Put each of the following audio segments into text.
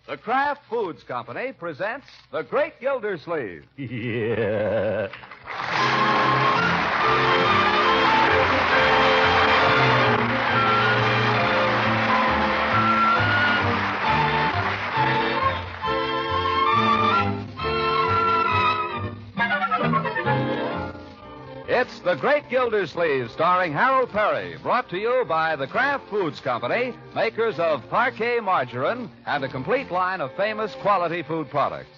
The Kraft Foods Company presents The Great Gildersleeve. Yeah. It's The Great Gildersleeve, starring Harold Perry, brought to you by the Kraft Foods Company, makers of Parquet margarine and a complete line of famous quality food products.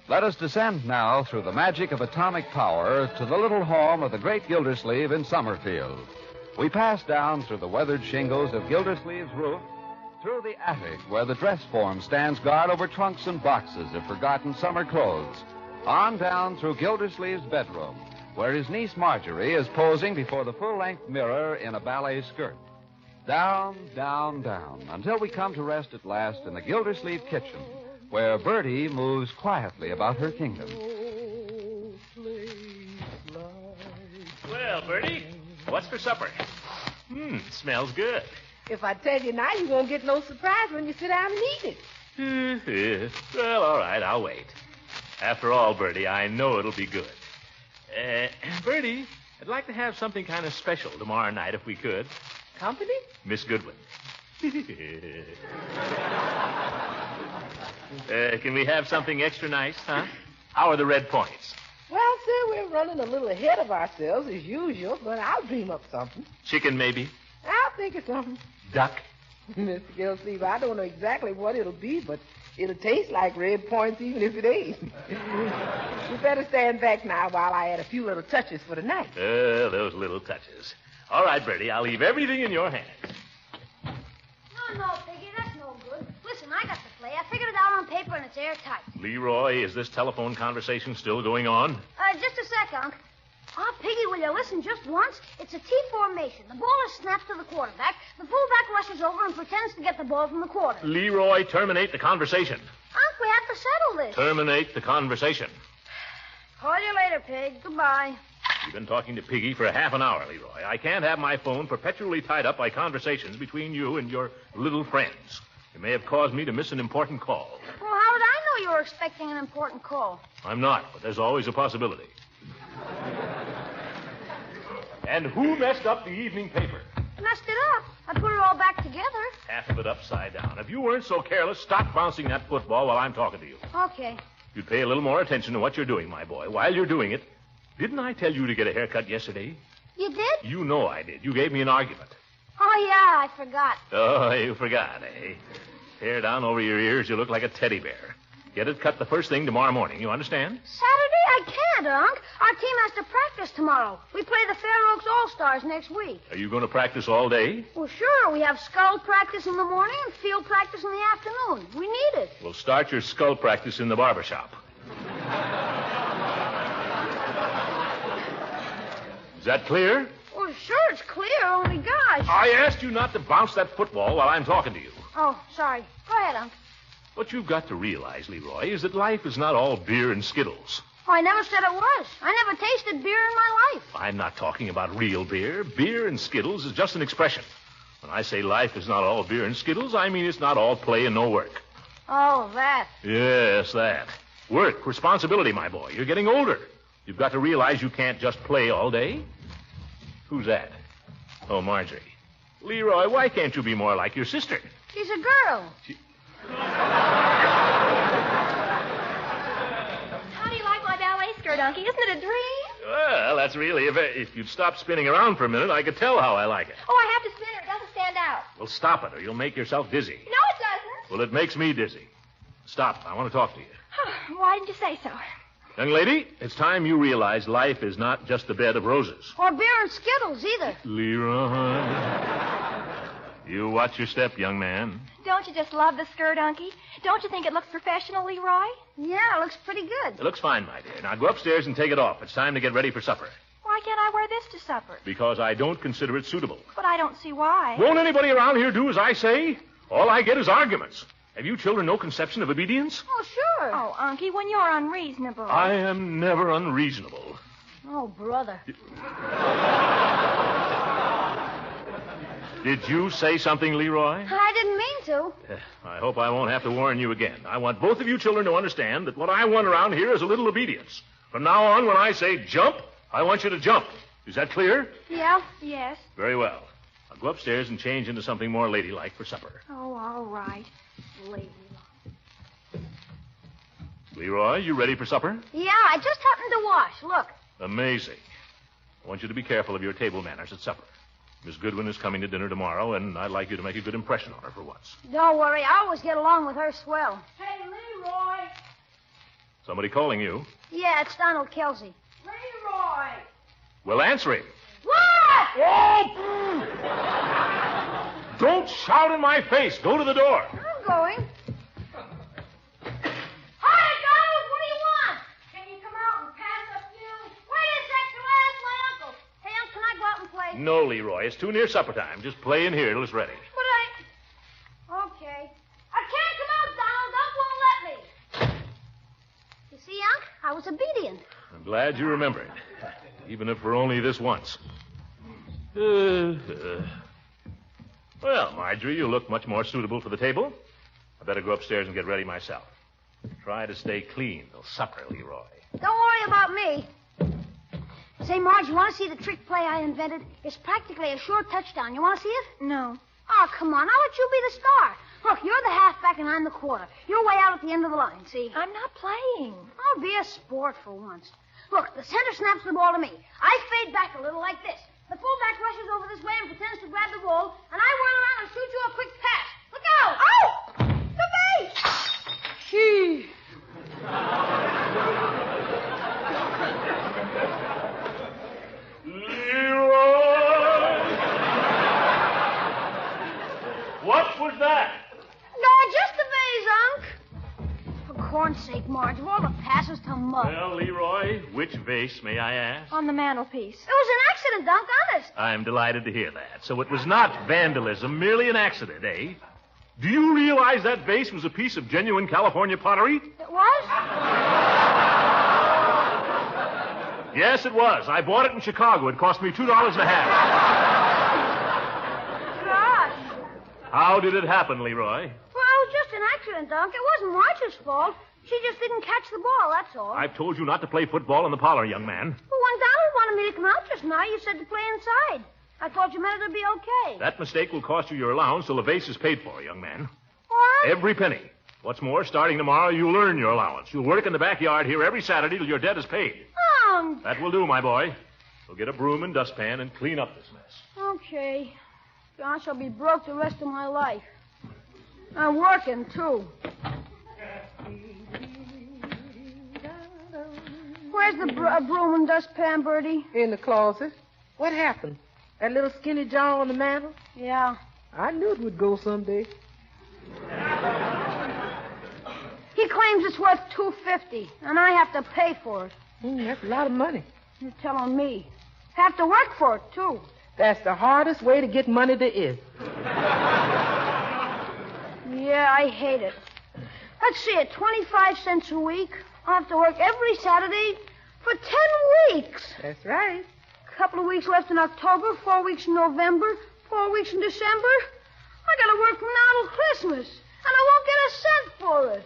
Let us descend now through the magic of atomic power to the little home of the Great Gildersleeve in Summerfield. We pass down through the weathered shingles of Gildersleeve's roof, through the attic where the dress form stands guard over trunks and boxes of forgotten summer clothes, on down through Gildersleeve's bedroom, where his niece Marjorie is posing before the full-length mirror in a ballet skirt. Down, down, down, until we come to rest at last in the Gildersleeve kitchen, where Bertie moves quietly about her kingdom. Well, Bertie, what's for supper? Smells good. If I tell you now, you won't get no surprise when you sit down and eat it. Well, all right, I'll wait. After all, Bertie, I know it'll be good. Bertie, I'd like to have something kind of special tomorrow night if we could. Company? Miss Goodwin. Can we have something extra nice, huh? How are the red points? Well, sir, we're running a little ahead of ourselves as usual, but I'll dream up something. Chicken, maybe? I'll think of something. Duck? Mr. Gildersleeve, I don't know exactly what it'll be, but it'll taste like red points even if it ain't. You better stand back now while I add a few little touches for the night. Those little touches. All right, Bertie, I'll leave everything in your hands. No, Piggy, that's no good. Listen, I got the play. I figured it out on paper and it's airtight. Leroy, is this telephone conversation still going on? Just a sec, Unc. Oh, Piggy, will you listen just once? It's a T formation. The ball is snapped to the quarterback. The fullback rushes over and pretends to get the ball from the quarter. Leroy, terminate the conversation. Unc, we have to settle this. Terminate the conversation. Call you later, Pig. Goodbye. You've been talking to Piggy for half an hour, Leroy. I can't have my phone perpetually tied up by conversations between you and your little friends. You may have caused me to miss an important call. Well, how did I know you were expecting an important call? I'm not, but there's always a possibility. And who messed up the evening paper? Messed it up. I put it all back together. Half of it upside down. If you weren't so careless, stop bouncing that football while I'm talking to you. Okay. You'd pay a little more attention to what you're doing, my boy. While you're doing it, didn't I tell you to get a haircut yesterday? You did? You know I did. You gave me an argument. Oh, yeah, I forgot. Oh, you forgot, eh? Hair down over your ears, you look like a teddy bear. Get it cut the first thing tomorrow morning. You understand? Saturday? I can't, Unc. Our team has to practice tomorrow. We play the Fair Oaks All-Stars next week. Are you going to practice all day? Well, sure. We have skull practice in the morning and field practice in the afternoon. We need it. Well, start your skull practice in the barber shop. Is that clear? Well, sure, it's clear. Only gosh. I asked you not to bounce that football while I'm talking to you. Oh, sorry. Go ahead, Unc. What you've got to realize, Leroy, is that life is not all beer and Skittles. Oh, I never said it was. I never tasted beer in my life. I'm not talking about real beer. Beer and Skittles is just an expression. When I say life is not all beer and Skittles, I mean it's not all play and no work. Oh, that. Yes, that. Work, responsibility, my boy. You're getting older. You've got to realize you can't just play all day. Who's that? Oh, Marjorie. Leroy, why can't you be more like your sister? She's a girl. How do you like my ballet skirt, Unky? Isn't it a dream? Well, that's really... If you'd stop spinning around for a minute, I could tell how I like it. Oh, I have to spin it. It doesn't stand out. Well, stop it, or you'll make yourself dizzy. No, it doesn't. Well, it makes me dizzy. Stop. I want to talk to you. Why didn't you say so? Young lady, it's time you realize life is not just a bed of roses. Or beer and Skittles, either. Leroy. You watch your step, young man. Don't you just love the skirt, Unky? Don't you think it looks professional, Leroy? Yeah, it looks pretty good. It looks fine, my dear. Now go upstairs and take it off. It's time to get ready for supper. Why can't I wear this to supper? Because I don't consider it suitable. But I don't see why. Won't anybody around here do as I say? All I get is arguments. Have you children no conception of obedience? Oh, sure. Oh, Unky, when you're unreasonable. I am never unreasonable. Oh, brother. Did you say something, Leroy? I didn't mean to. I hope I won't have to warn you again. I want both of you children to understand that what I want around here is a little obedience. From now on, when I say jump, I want you to jump. Is that clear? Yeah? Yes. Very well. I'll go upstairs and change into something more ladylike for supper. Oh, all right. Ladylike. Leroy, you ready for supper? Yeah, I just happened to wash. Look. Amazing. I want you to be careful of your table manners at supper. Miss Goodwin is coming to dinner tomorrow, and I'd like you to make a good impression on her for once. Don't worry. I always get along with her swell. Hey, Leroy. Somebody calling you? Yeah, it's Donald Kelsey. Leroy. Well, answer him. What? Oh! Don't shout in my face. Go to the door. I'm going. Hi, Donald. What do you want? Can you come out and pass a few? Wait a sec till I ask my uncle. Hey, Unc, can I go out and play? No, Leroy. It's too near supper time. Just play in here till it's ready. But Okay. I can't come out, Donald. Unc won't let me. You see, Unc, I was obedient. I'm glad you remembered. Even if for only this once. Well, Marjorie, you look much more suitable for the table. I better go upstairs and get ready myself. Try to stay clean till supper, Leroy. Don't worry about me. Say, Marge, you want to see the trick play I invented? It's practically a sure touchdown. You want to see it? No. Oh, come on. I'll let you be the star. Look, you're the halfback and I'm the quarter. You're way out at the end of the line, see? I'm not playing. I'll be a sport for once. Look, the center snaps the ball to me. I fade back a little like this. The fullback rushes over this way and pretends to grab the ball, and I run around and shoot you a quick pass. Look out! Oh! The base! Gee. Leroy! What was that? No, just the vase, Unc. For corn's sake, Marge, of all the passes to Mud. Well, Leroy, which vase, may I ask? On the mantelpiece. It was an accident, Unc, honest. I'm delighted to hear that. So it was not vandalism, merely an accident, eh? Do you realize that vase was a piece of genuine California pottery? It was? Yes, it was. I bought it in Chicago. It cost me $2.50. Gosh. How did it happen, Leroy? Well, it was just an accident, Unc. It wasn't Marge's fault. She just didn't catch the ball, that's all. I've told you not to play football in the parlor, young man. Well, when Donald wanted me to come out just now, you said to play inside. I thought you meant it'd be okay. That mistake will cost you your allowance till the vase is paid for, young man. What? Every penny. What's more, starting tomorrow, you'll earn your allowance. You'll work in the backyard here every Saturday till your debt is paid. That will do, my boy. We'll get a broom and dustpan and clean up this mess. Okay. Gosh, I'll be broke the rest of my life. I'm working, too. Where's the broom and dustpan, Bertie? In the closet. What happened? That little skinny jar on the mantel? Yeah. I knew it would go someday. He claims it's worth $2.50, and I have to pay for it. That's a lot of money. You're telling me. Have to work for it, too. That's the hardest way to get money there is. Yeah, I hate it. Let's see it, 25 cents a week. I'll have to work every Saturday for 10 weeks. That's right. A couple of weeks left in October, 4 weeks in November, 4 weeks in December. I gotta work from now till Christmas, and I won't get a cent for it.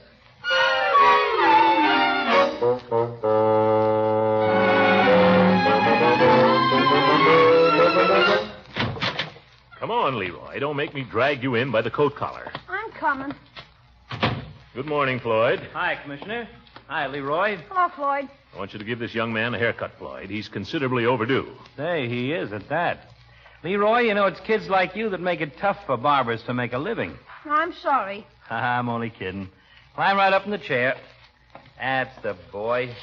Come on, Leroy. Don't make me drag you in by the coat collar. I'm coming. Good morning, Floyd. Hi, Commissioner. Hi, Leroy. Hello, Floyd. I want you to give this young man a haircut, Floyd. He's considerably overdue. Say, he is at that. Leroy, you know, it's kids like you that make it tough for barbers to make a living. I'm sorry. I'm only kidding. Climb right up in the chair. That's the boy.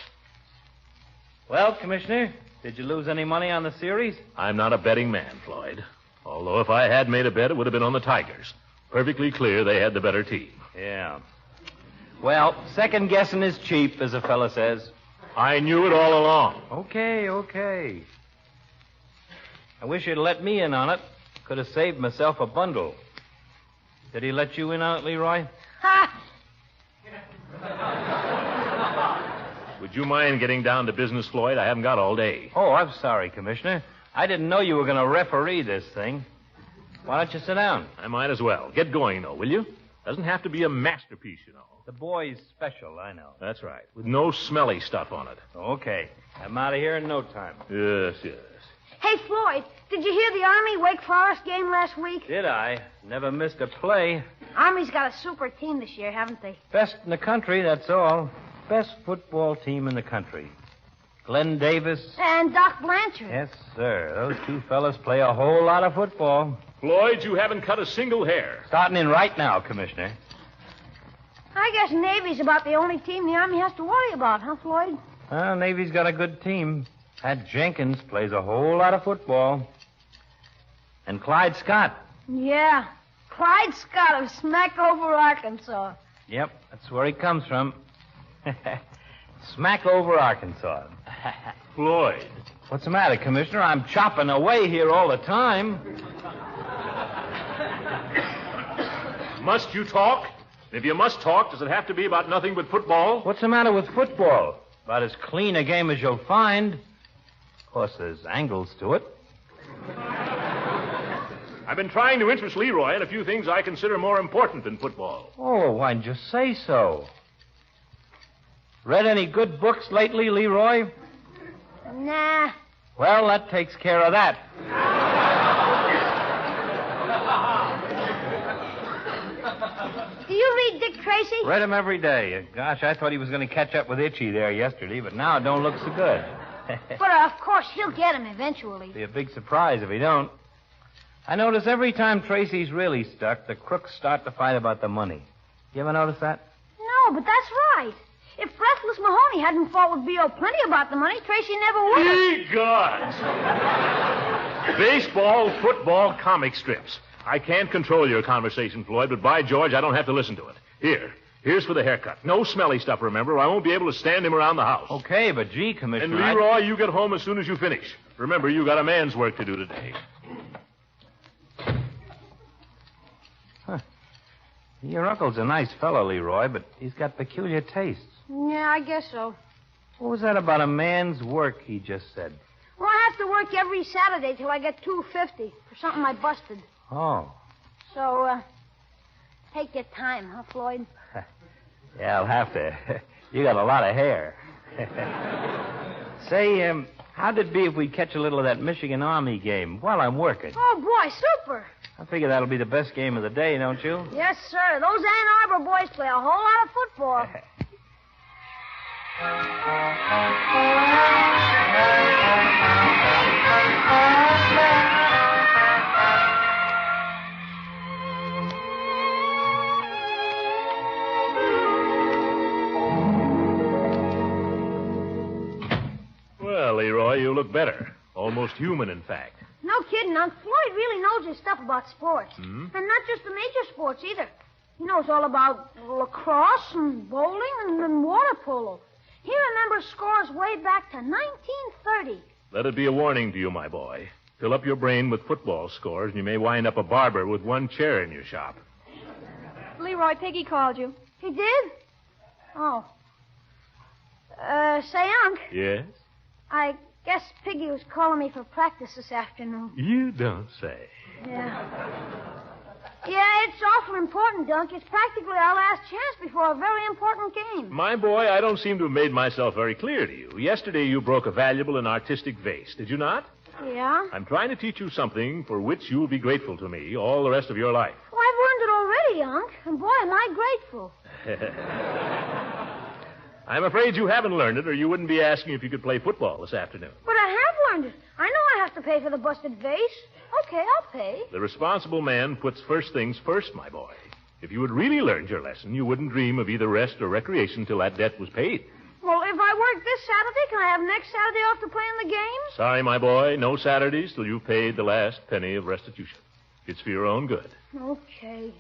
Well, Commissioner, did you lose any money on the series? I'm not a betting man, Floyd. Although if I had made a bet, it would have been on the Tigers. Perfectly clear they had the better team. Yeah. Well, second guessing is cheap, as a fella says. I knew it all along. Okay. I wish you'd let me in on it. Could have saved myself a bundle. Did he let you in on it, Leroy? Ha! Would you mind getting down to business, Floyd? I haven't got all day. Oh, I'm sorry, Commissioner. I didn't know you were going to referee this thing. Why don't you sit down? I might as well. Get going, though, will you? Doesn't have to be a masterpiece, you know. The boy's special, I know. That's right. With no smelly stuff on it. Okay. I'm out of here in no time. Yes, yes. Hey, Floyd, did you hear the Army-Wake Forest game last week? Did I? Never missed a play. Army's got a super team this year, haven't they? Best in the country, that's all. Best football team in the country. Glenn Davis. And Doc Blanchard. Yes, sir. Those two fellas play a whole lot of football. Floyd, you haven't cut a single hair. Starting in right now, Commissioner. I guess Navy's about the only team the Army has to worry about, huh, Floyd? Well, Navy's got a good team. That Jenkins plays a whole lot of football. And Clyde Scott. Yeah. Clyde Scott of Smackover, Arkansas. Yep, that's where he comes from. Smackover, Arkansas. Floyd. What's the matter, Commissioner? I'm chopping away here all the time. Must you talk? If you must talk, does it have to be about nothing but football? What's the matter with football? About as clean a game as you'll find. Of course, there's angles to it. I've been trying to interest Leroy in a few things I consider more important than football. Oh, why didn't you say so? Read any good books lately, Leroy? Nah. Well, that takes care of that. Do you read Dick Tracy? Read him every day. Gosh, I thought he was going to catch up with Itchy there yesterday, but now it don't look so good. But, of course, he'll get him eventually. Be a big surprise if he don't. I notice every time Tracy's really stuck, the crooks start to fight about the money. You ever notice that? No, but that's right. If Breathless Mahoney hadn't fought with B.O. Plenty about the money, Tracy never would have. Ye gods! Baseball, football, comic strips. I can't control your conversation, Floyd, but by George, I don't have to listen to it. Here's for the haircut. No smelly stuff, remember, or I won't be able to stand him around the house. Okay, but gee, Commissioner... And Leroy, you get home as soon as you finish. Remember, you got a man's work to do today. Your uncle's a nice fellow, Leroy, but he's got peculiar tastes. Yeah, I guess so. What was that about a man's work he just said? Well, I have to work every Saturday till I get $2.50 for something I busted. Oh. So, take your time, huh, Floyd? Yeah, I'll have to. You got a lot of hair. Say, how'd it be if we catch a little of that Michigan Army game while I'm working? Oh, boy, super. I figure that'll be the best game of the day, don't you? Yes, sir. Those Ann Arbor boys play a whole lot of football. Well, Leroy, you look better. Almost human, in fact. No kidding, Unc. Floyd really knows his stuff about sports. Hmm? And not just the major sports, either. He knows all about lacrosse and bowling and water polo. He remembers scores way back to 1930. Let it be a warning to you, my boy. Fill up your brain with football scores, and you may wind up a barber with one chair in your shop. Leroy, Piggy called you. He did? Oh. Say, Unc, Yes? I guess Piggy was calling me for practice this afternoon. You don't say. Yeah. Yeah, it's awful important, Dunk. It's practically our last chance before a very important game. My boy, I don't seem to have made myself very clear to you. Yesterday you broke a valuable and artistic vase, did you not? Yeah? I'm trying to teach you something for which you'll be grateful to me all the rest of your life. Well, I've learned it already, Unc. And boy, am I grateful. I'm afraid you haven't learned it, or you wouldn't be asking if you could play football this afternoon. But I have learned it. I know I have to pay for the busted vase. Okay, I'll pay. The responsible man puts first things first, my boy. If you had really learned your lesson, you wouldn't dream of either rest or recreation till that debt was paid. Well, if I work this Saturday, can I have next Saturday off to play in the game? Sorry, my boy, no Saturdays till you've paid the last penny of restitution. It's for your own good. Okay.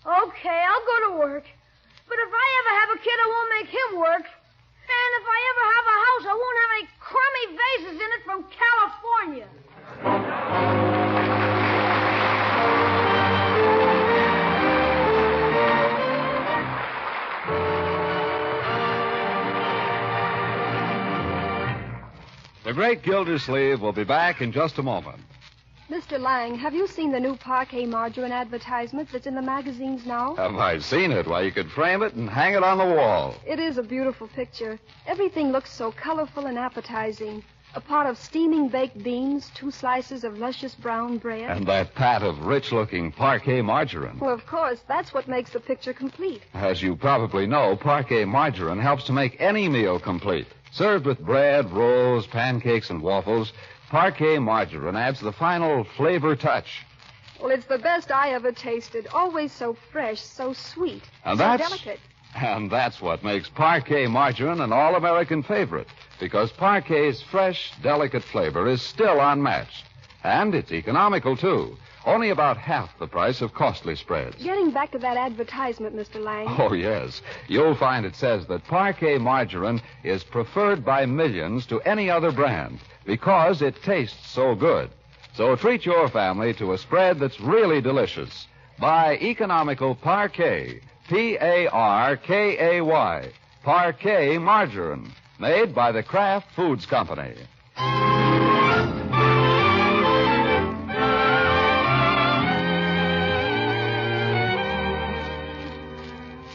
Okay, I'll go to work. But if I ever have a kid, I won't make him work. And if I ever have a house, I won't have any crummy vases in it from California. The great Gildersleeve will be back in just a moment. Mr. Lang, have you seen the new parquet margarine advertisement that's in the magazines now? Have I seen it? Why, you could frame it and hang it on the wall. It is a beautiful picture. Everything looks so colorful and appetizing. A pot of steaming baked beans, 2 slices of luscious brown bread. And that pat of rich-looking parquet margarine. Well, of course, that's what makes the picture complete. As you probably know, parquet margarine helps to make any meal complete. Served with bread, rolls, pancakes, and waffles, parquet margarine adds the final flavor touch. Well, it's the best I ever tasted. Always so fresh, so sweet, And so that's... delicate. And that's what makes parquet margarine an all-American favorite, because parquet's fresh, delicate flavor is still unmatched. And it's economical, too. Only about half the price of costly spreads. Getting back to that advertisement, Mr. Lang. Oh, yes. You'll find it says that parquet margarine is preferred by millions to any other brand because it tastes so good. So treat your family to a spread that's really delicious. Buy economical parquet, Parkay, parquet margarine, made by the Kraft Foods Company.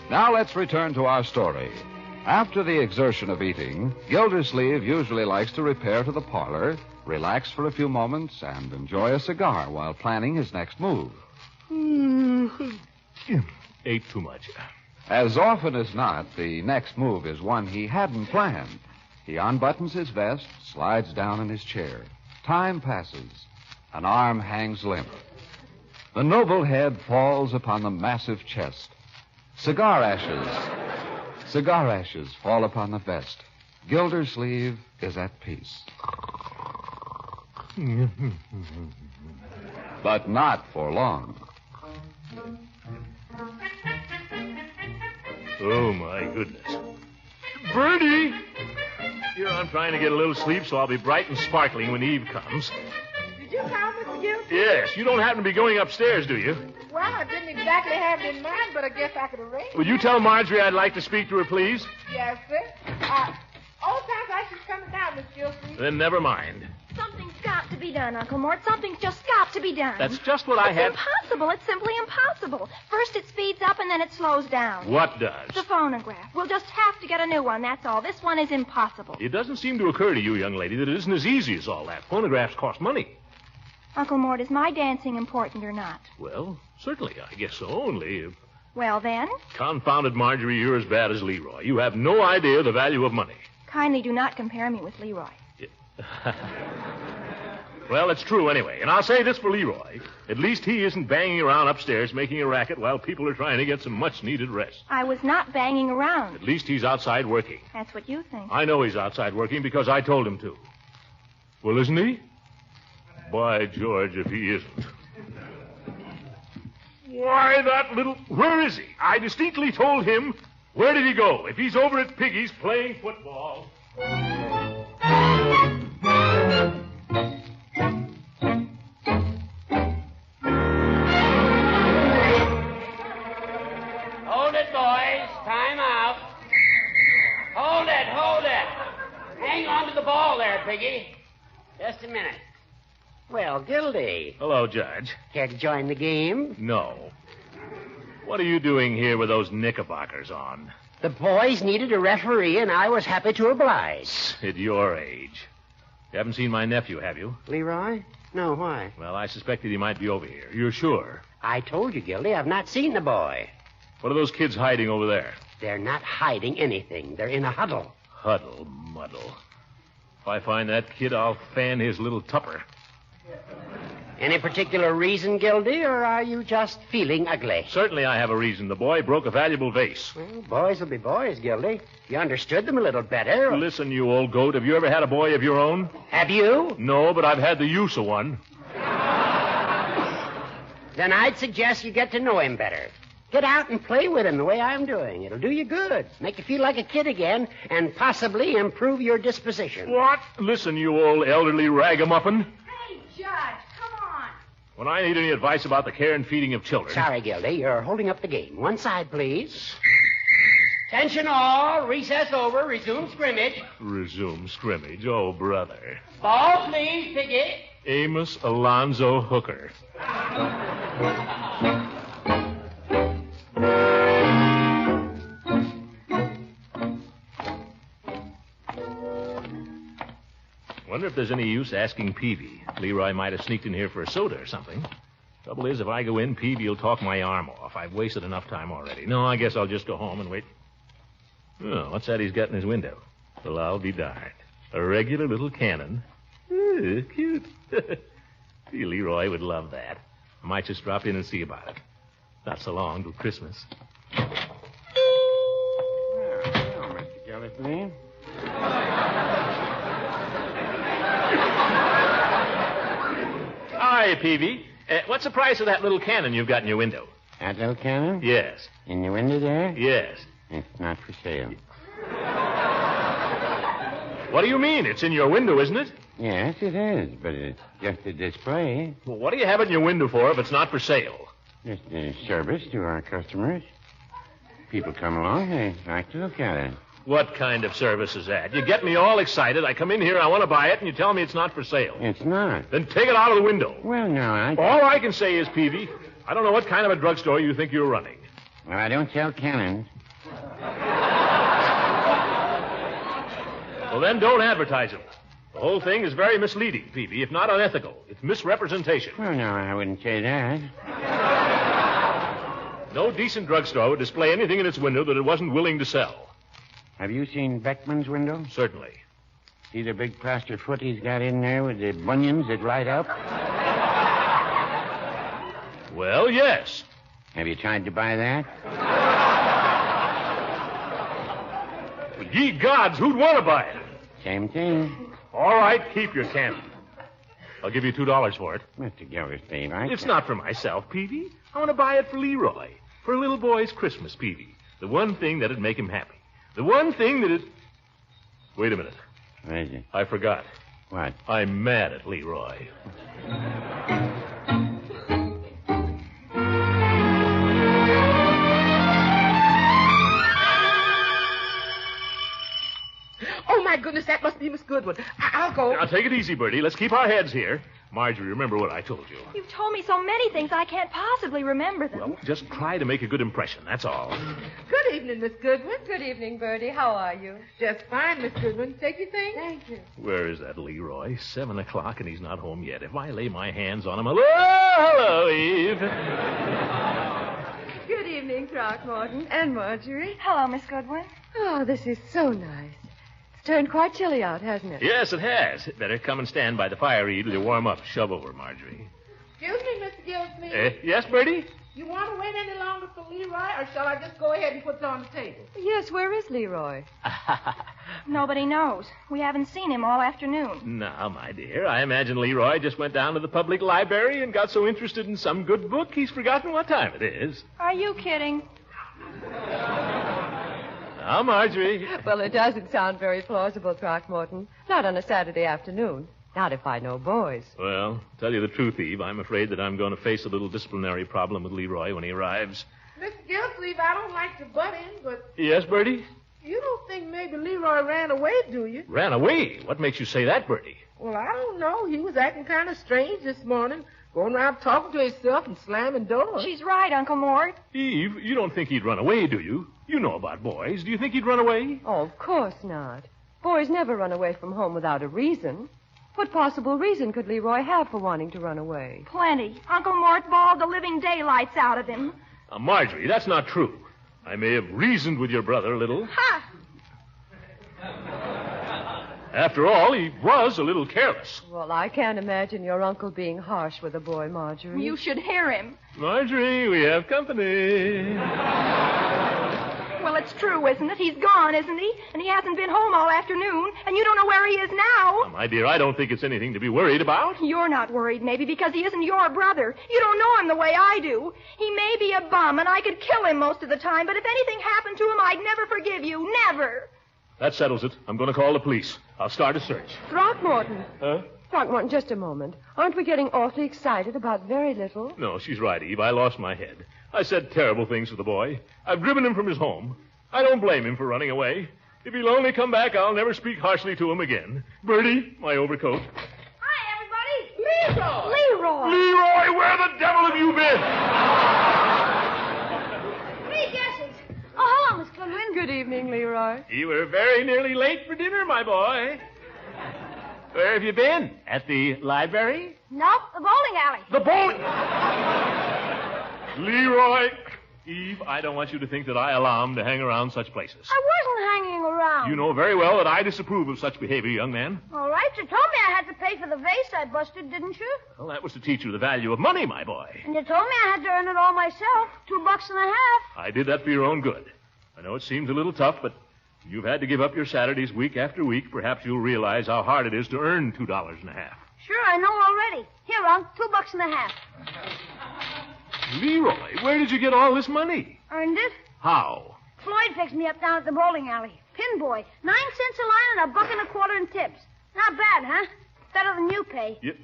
Now let's return to our story. After the exertion of eating, Gildersleeve usually likes to repair to the parlor, relax for a few moments, and enjoy a cigar while planning his next move. Ate too much. As often as not, the next move is one he hadn't planned. He unbuttons his vest, slides down in his chair. Time passes. An arm hangs limp. The noble head falls upon the massive chest. Cigar ashes fall upon the vest. Gildersleeve is at peace. But not for long. Oh, my goodness. Bertie! Here I'm trying to get a little sleep so I'll be bright and sparkling when Eve comes. Did you call, Mr. Gildersleeve? Yes, you don't happen to be going upstairs, do you? Well, I didn't exactly have it in mind, but I guess I could arrange. Would you tell Marjorie I'd like to speak to her, please? Yes, sir. Old times I should come down, Miss Gildersleeve. Then never mind. Something's got to be done, Uncle Mort. Something's just got to be done. That's just what I had. It's impossible. It's simply impossible. First it speeds up and then it slows down. What does? The phonograph. We'll just have to get a new one, that's all. This one is impossible. It doesn't seem to occur to you, young lady, that it isn't as easy as all that. Phonographs cost money. Uncle Mort, is my dancing important or not? Well, certainly, I guess so, only if... Well, then, Confounded Marjorie, you're as bad as Leroy. You have no idea the value of money. kindly do not compare me with Leroy. Well, it's true anyway. And I'll say this for Leroy. At least he isn't banging around upstairs making a racket while people are trying to get some much-needed rest. I was not banging around. At least he's outside working. That's what you think. I know he's outside working because I told him to. Well, isn't he? By George, if he isn't. Why, that little... Where is he? I distinctly told him. Where did he go? If he's over at Piggy's playing football... Hold it, boys. Time out. Hold it, hold it. Hang on to the ball there, Piggy. Just a minute. Well, Gildy, Hello, Judge. care to join the game? No. What are you doing here with those knickerbockers on? The boys needed a referee, and I was happy to oblige. At your age. You haven't seen my nephew, have you? Leroy? No, why? Well, I suspected he might be over here. You're sure? I told you, Gildy, I've not seen the boy. What are those kids hiding over there? They're not hiding anything. They're in a huddle. Huddle, muddle. If I find that kid, I'll fan his little tupper. Any particular reason, Gildy, or are you just feeling ugly? Certainly I have a reason. The boy broke a valuable vase. Well, boys will be boys, Gildy. You understood them a little better. Listen, you old goat, have you ever had a boy of your own? Have you? No, but I've had the use of one. Then I'd suggest you get to know him better. Get out and play with him the way I'm doing. It'll do you good. Make you feel like a kid again and possibly improve your disposition. What? Listen, you old elderly ragamuffin. Hey, Judge, come on. When I need any advice about the care and feeding of children... Sorry, Gildy. You're holding up the game. One side, please. Attention all. Recess over. Resume scrimmage. Resume scrimmage. Oh, brother. Ball, please, Piggy. Amos Alonzo Hooker. Wonder if there's any use asking Peavy. Leroy might have sneaked in here for a soda or something. Trouble is, if I go in, Peavy will talk my arm off. I've wasted enough time already. No, I guess I'll just go home and wait. Oh, what's that he's got in his window? Well, I'll be darned. A regular little cannon. Cute. See, Leroy would love that. I might just drop in and see about it. Not so long till Christmas. Well, Mr. Gildersleeve. Hi, Peavy. What's the price of that little cannon you've got in your window? That little cannon? Yes. In the window there? Yes. It's not for sale. What do you mean? It's in your window, isn't it? Yes, it is, but it's just a display. Well, what do you have it in your window for if it's not for sale? Just a service to our customers. People come along, they like to look at it. What kind of service is that? You get me all excited. I come in here, I want to buy it, and you tell me it's not for sale. It's not. Then take it out of the window. Well, no, All I can say is, Peavy, I don't know what kind of a drugstore you think you're running. Well, I don't sell cannons. Well, then don't advertise them. The whole thing is very misleading, Peavy, if not unethical. It's misrepresentation. Well, no, I wouldn't say that. No decent drugstore would display anything in its window that it wasn't willing to sell. Have you seen Beckman's window? Certainly. See the big plaster foot he's got in there with the bunions that light up? Well, yes. Have you tried to buy that? Well, ye gods, who'd want to buy it? Same thing. All right, keep your cannon. I'll give you $2 for it. Mr. Gildersleeve, It's not for myself, Peavy. I want to buy it for Leroy. For a little boy's Christmas, Peavy. The one thing that'd make him happy. The one thing that'd... Wait a minute. What is it? I forgot. What? I'm mad at Leroy. Oh, my goodness, that must be Miss Goodwin. I'll go. Now, take it easy, Bertie. Let's keep our heads here. Marjorie, remember what I told you. You've told me so many things I can't possibly remember them. Well, just try to make a good impression, that's all. Good evening, Miss Goodwin. Good evening, Bertie. How are you? Just fine, Miss Goodwin. Take your things. Thank you. Where is that Leroy? 7 o'clock and he's not home yet. If I lay my hands on him... Hello, Eve. Good evening, Throckmorton and Marjorie. Hello, Miss Goodwin. Oh, this is so nice. It's turned quite chilly out, hasn't it? Yes, it has. Better come and stand by the fire, Eve, to warm up. Shove over, Marjorie. Excuse me, Mr. Gildersleeve. Yes, Bertie? You want to wait any longer for Leroy, or shall I just go ahead and put it on the table? Yes, where is Leroy? Nobody knows. We haven't seen him all afternoon. Now, my dear, I imagine Leroy just went down to the public library and got so interested in some good book he's forgotten what time it is. Are you kidding? Now, Marjorie. Well, it doesn't sound very plausible, Throckmorton. Not on a Saturday afternoon. Not if I know boys. Well, tell you the truth, Eve, I'm afraid that I'm going to face a little disciplinary problem with Leroy when he arrives. Mr. Gildersleeve, I don't like to butt in, but Yes, Bertie? you don't think maybe Leroy ran away, do you? Ran away? What makes you say that, Bertie? Well, I don't know. He was acting kind of strange this morning, going around talking to himself and slamming doors. She's right, Uncle Mort. Eve, you don't think he'd run away, do you? You know about boys. Do you think he'd run away? Oh, of course not. Boys never run away from home without a reason. What possible reason could Leroy have for wanting to run away? Plenty. Uncle Mort bawled the living daylights out of him. Now, Marjorie, that's not true. I may have reasoned with your brother a little. Ha! After all, he was a little careless. Well, I can't imagine your uncle being harsh with a boy, Marjorie. You should hear him. Marjorie, we have company. Well, it's true, isn't it? He's gone, isn't he? And he hasn't been home all afternoon, and you don't know where he is now. Now, my dear, I don't think it's anything to be worried about. You're not worried, maybe, because he isn't your brother. You don't know him the way I do. He may be a bum, and I could kill him most of the time, but if anything happened to him, I'd never forgive you. Never. That settles it. I'm going to call the police. I'll start a search. Throckmorton. Huh? Throckmorton, just a moment. Aren't we getting awfully excited about very little? No, she's right, Eve. I lost my head. I said terrible things to the boy. I've driven him from his home. I don't blame him for running away. If he'll only come back, I'll never speak harshly to him again. Bertie, my overcoat. Hi, everybody. Leroy! Leroy, where the devil have you been? 3 guesses. Oh, hello, Miss Goodwin. Good evening, Leroy. You were very nearly late for dinner, my boy. Where have you been? At the library? Nope, the bowling alley. The bowling... Leroy. Eve, I don't want you to think that I allow him to hang around such places. I wasn't hanging around. You know very well that I disapprove of such behavior, young man. All right, you told me I had to pay for the vase I busted, didn't you? Well, that was to teach you the value of money, my boy. And you told me I had to earn it all myself. $2.50. I did that for your own good. I know it seems a little tough, but you've had to give up your Saturdays week after week. Perhaps you'll realize how hard it is to earn $2.50. Sure, I know already. Here, Unc, $2.50. Leroy, where did you get all this money? Earned it. How? Floyd fixed me up down at the bowling alley. Pin boy, 9 cents a line and $1.25 in tips. Not bad, huh? Better than you pay. Yep.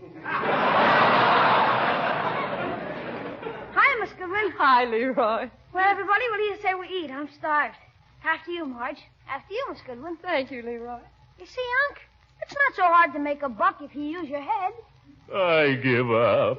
Hi, Miss Goodwin. Hi, Leroy. Well, everybody, what do you say we eat? I'm starved. After you, Marge. After you, Miss Goodwin. Thank you, Leroy. You see, Unc, it's not so hard to make a buck if you use your head. I give up.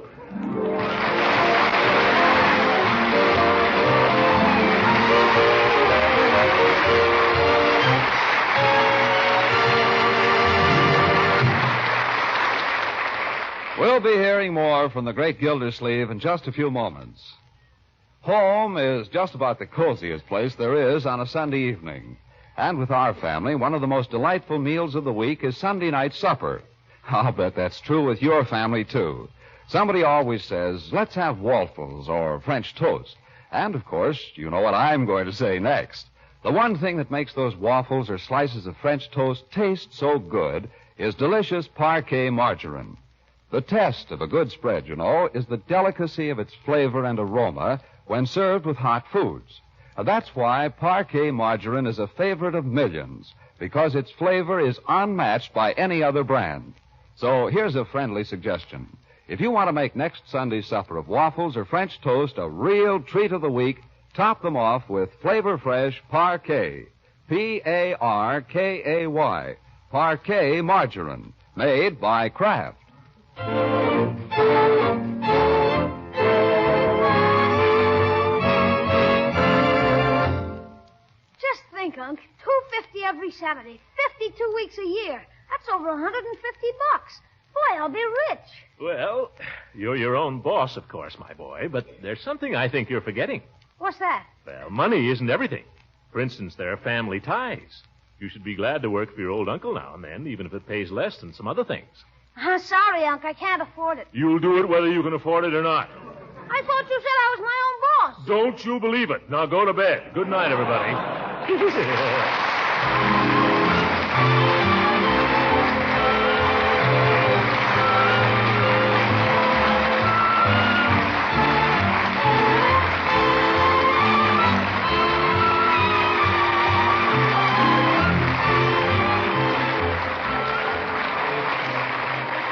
We'll be hearing more from the great Gildersleeve in just a few moments. Home is just about the coziest place there is on a Sunday evening. And with our family, one of the most delightful meals of the week is Sunday night supper. I'll bet that's true with your family, too. Somebody always says, let's have waffles or French toast. And, of course, you know what I'm going to say next. The one thing that makes those waffles or slices of French toast taste so good is delicious Parquet margarine. The test of a good spread, you know, is the delicacy of its flavor and aroma when served with hot foods. That's why Parquet margarine is a favorite of millions, because its flavor is unmatched by any other brand. So here's a friendly suggestion. If you want to make next Sunday's supper of waffles or French toast a real treat of the week, top them off with flavor-fresh Parquet. P-A-R-K-A-Y. Parquet margarine, made by Kraft. Just think, Unc. $2.50 every Saturday, 52 weeks a year. That's over $150. Boy, I'll be rich. Well, you're your own boss, of course, my boy, but there's something I think you're forgetting. What's that? Well, money isn't everything. For instance, there are family ties. You should be glad to work for your old uncle now and then, even if it pays less than some other things. Sorry, Unc. I can't afford it. You'll do it whether you can afford it or not. I thought you said I was my own boss. Don't you believe it. Now go to bed. Good night, everybody.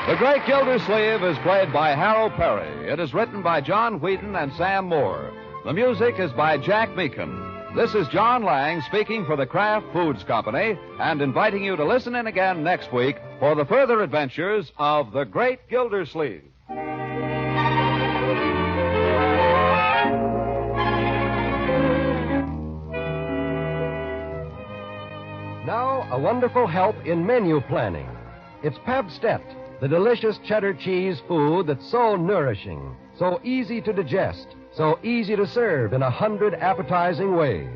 The Great Gildersleeve is played by Harold Perry. It is written by John Wheaton and Sam Moore. The music is by Jack Meakin. This is John Lang speaking for the Kraft Foods Company and inviting you to listen in again next week for the further adventures of the Great Gildersleeve. Now, a wonderful help in menu planning. It's Pabstet, the delicious cheddar cheese food that's so nourishing, so easy to digest, so easy to serve in 100 appetizing ways.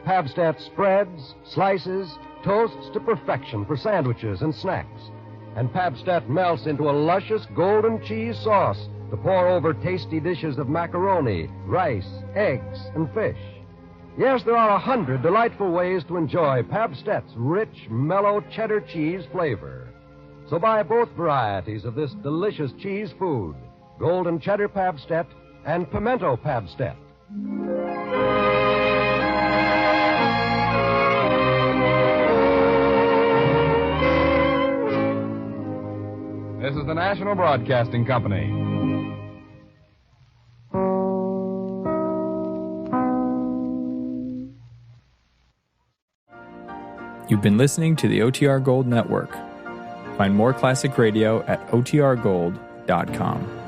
Pabstet spreads, slices, toasts to perfection for sandwiches and snacks. And Pabstet melts into a luscious golden cheese sauce to pour over tasty dishes of macaroni, rice, eggs, and fish. Yes, there are 100 delightful ways to enjoy Pabstet's rich, mellow cheddar cheese flavor. So buy both varieties of this delicious cheese food, golden cheddar Pabstet and pimento Pabstet. This is the National Broadcasting Company. You've been listening to the OTR Gold Network. Find more classic radio at otrgold.com. Leroy.com.